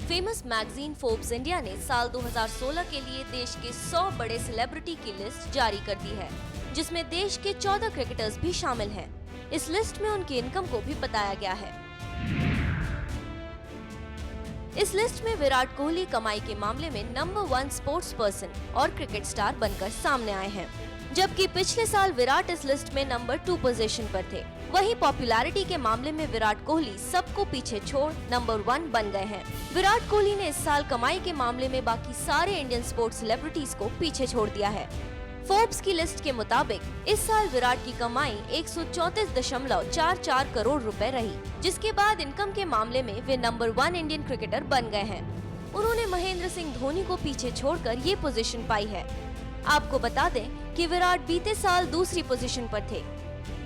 Famous magazine Forbes India ने साल 2016 के लिए देश के 100 बड़े सेलिब्रिटी की लिस्ट जारी कर दी है, जिसमें देश के 14 क्रिकेटर्स भी शामिल हैं। इस लिस्ट में उनकी इनकम को भी बताया गया है। इस लिस्ट में विराट कोहली कमाई के मामले में नंबर 1 स्पोर्ट्स पर्सन और क्रिकेट स्टार बनकर सामने आए हैं, जबकि पिछले साल विराट इस लिस्ट में नंबर 2 पोजीशन पर थे। वहीं पॉपुलैरिटी के मामले में विराट कोहली सबको पीछे छोड़ नंबर 1 बन गए हैं। विराट कोहली ने इस साल कमाई के मामले में बाकी सारे इंडियन स्पोर्ट्स सेलिब्रिटीज को पीछे छोड़ दिया है। फोर्ब्स की लिस्ट के मुताबिक इस साल विराट की कमाई 134.44 करोड़ रुपए रही, जिसके बाद इनकम के मामले में वे नंबर 1 इंडियन क्रिकेटर बन गए हैं। उन्होंने महेंद्र सिंह धोनी को पीछे छोड़कर ये पोजीशन पाई है। आपको बता दें कि विराट बीते साल दूसरी पोजीशन पर थे।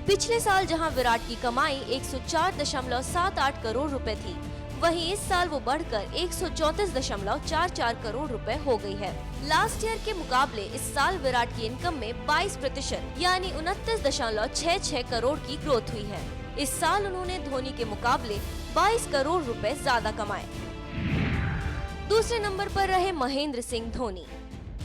पिछले साल जहां विराट की कमाई 104.78 करोड़ रुपए थी, वहीं इस साल वो बढ़कर 134.44 करोड़ रुपए हो गई है। लास्ट ईयर के मुकाबले इस साल विराट की इनकम में 22% यानी 29.66 करोड़ की ग्रोथ हुई है। इस साल उन्होंने धोनी के मुकाबले 22 करोड़ रुपए ज्यादा कमाए। दूसरे नंबर पर रहे महेंद्र सिंह धोनी,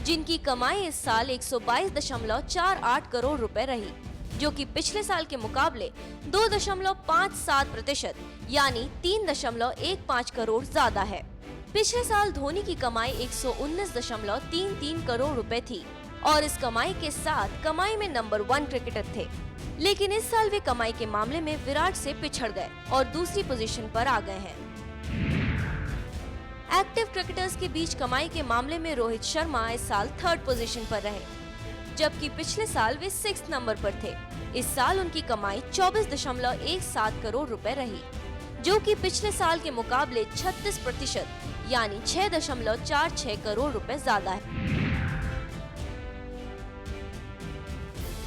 जिनकी कमाई इस साल 122.48 करोड़ रुपए रही, जो कि पिछले साल के मुकाबले 2.57% यानी 3.15 करोड़ ज्यादा है। पिछले साल धोनी की कमाई 119.33 करोड़ रुपए थी और इस कमाई के साथ कमाई में नंबर 1 क्रिकेटर थे, लेकिन इस साल वे कमाई के मामले में विराट से पिछड़ गए और दूसरी पोजीशन पर आ गए हैं। एक्टिव क्रिकेटर्स के बीच कमाई के मामले में रोहित शर्मा इस साल 3rd पोजीशन पर रहे, जबकि पिछले साल वे 6th नंबर पर थे। इस साल उनकी कमाई 24.17 करोड़ रुपए रही, जो कि पिछले साल के मुकाबले 36% यानी 6.46 करोड़ रुपए ज्यादा है।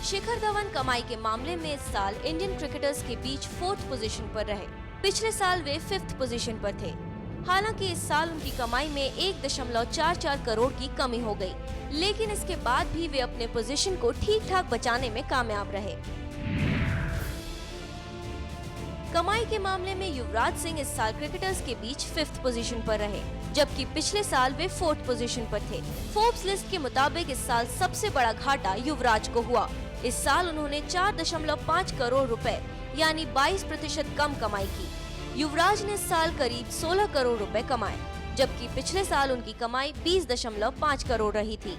शिखर धवन कमाई के मामले में इस साल इंडियन क्रिकेटर्स के बीच 4th पोजीशन पर रहे। पिछले साल वे 5th पोजीशन पर थे। हालांकि इस साल उनकी कमाई में 1.44 करोड़ की कमी हो गई, लेकिन इसके बाद भी वे अपने पोजीशन को ठीक ठाक बचाने में कामयाब रहे। कमाई के मामले में युवराज सिंह इस साल क्रिकेटर्स के बीच 5th पोजीशन पर रहे, जबकि पिछले साल वे 4th पोजीशन पर थे। फोर्ब्स लिस्ट के मुताबिक इस साल सबसे बड़ा घाटा युवराज को हुआ। इस साल उन्होंने 4.5 करोड़ रुपए यानी 22% कम कमाई की। युवराज ने इस साल करीब 16 करोड़ रुपए कमाए, जबकि पिछले साल उनकी कमाई 20.5 करोड़ रही थी।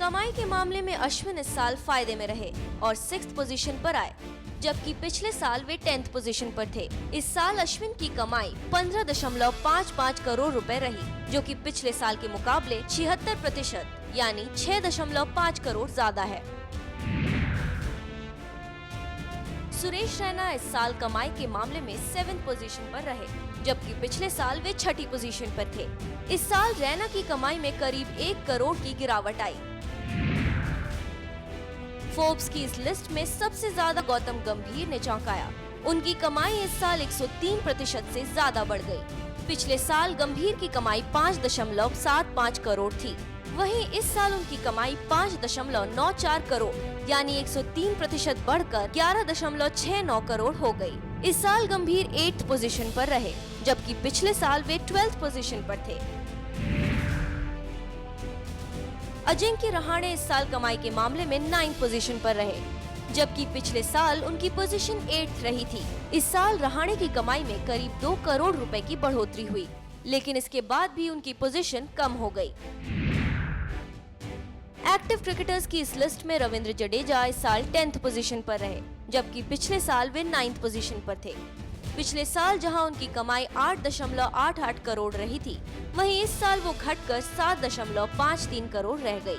कमाई के मामले में अश्विन इस साल फायदे में रहे और 6th पोजीशन पर आए, जबकि पिछले साल वे 10th पोजीशन पर थे। इस साल अश्विन की कमाई 15.55 करोड़ रुपए रही, जो कि पिछले साल के मुकाबले 76% यानी 6.5 करोड़ ज्यादा है। सुरेश रैना इस साल कमाई के मामले में 7th पोजीशन पर रहे, जबकि पिछले साल वे 6ठी पोजीशन पर थे। इस साल रैना की कमाई में करीब 1 करोड़ की गिरावट आई। फोर्ब्स की इस लिस्ट में सबसे ज्यादा गौतम गंभीर ने चौंकाया। उनकी कमाई इस साल 103% से ज्यादा बढ़ गई। पिछले साल गंभीर की कमाई 5.75 करोड़ थी, वहीं इस साल उनकी कमाई 5.94 करोड़ यानी 103% बढ़कर 11.69 करोड़ हो गई। इस साल गंभीर 8th पोजीशन पर रहे, जबकि पिछले साल वे 12th पोजीशन पर थे। अजिंक्य रहाणे इस साल कमाई के मामले में 9th पोजीशन पर रहे, जबकि पिछले साल उनकी पोजीशन 8th रही थी। इस साल रहाणे की कमाई में करीब 2 करोड़ रुपए की बढ़ोतरी हुई, लेकिन इसके बाद भी उनकी पोजीशन कम हो गई। एक्टिव क्रिकेटर्स की इस लिस्ट में रविंद्र जडेजा इस साल 10th पोजीशन पर रहे, जबकि पिछले साल वे 9th पोजीशन पर थे। पिछले साल जहां उनकी कमाई 8.88 करोड़ रही थी, वहीं इस साल वो घटकर 7.53 करोड़ रह गई।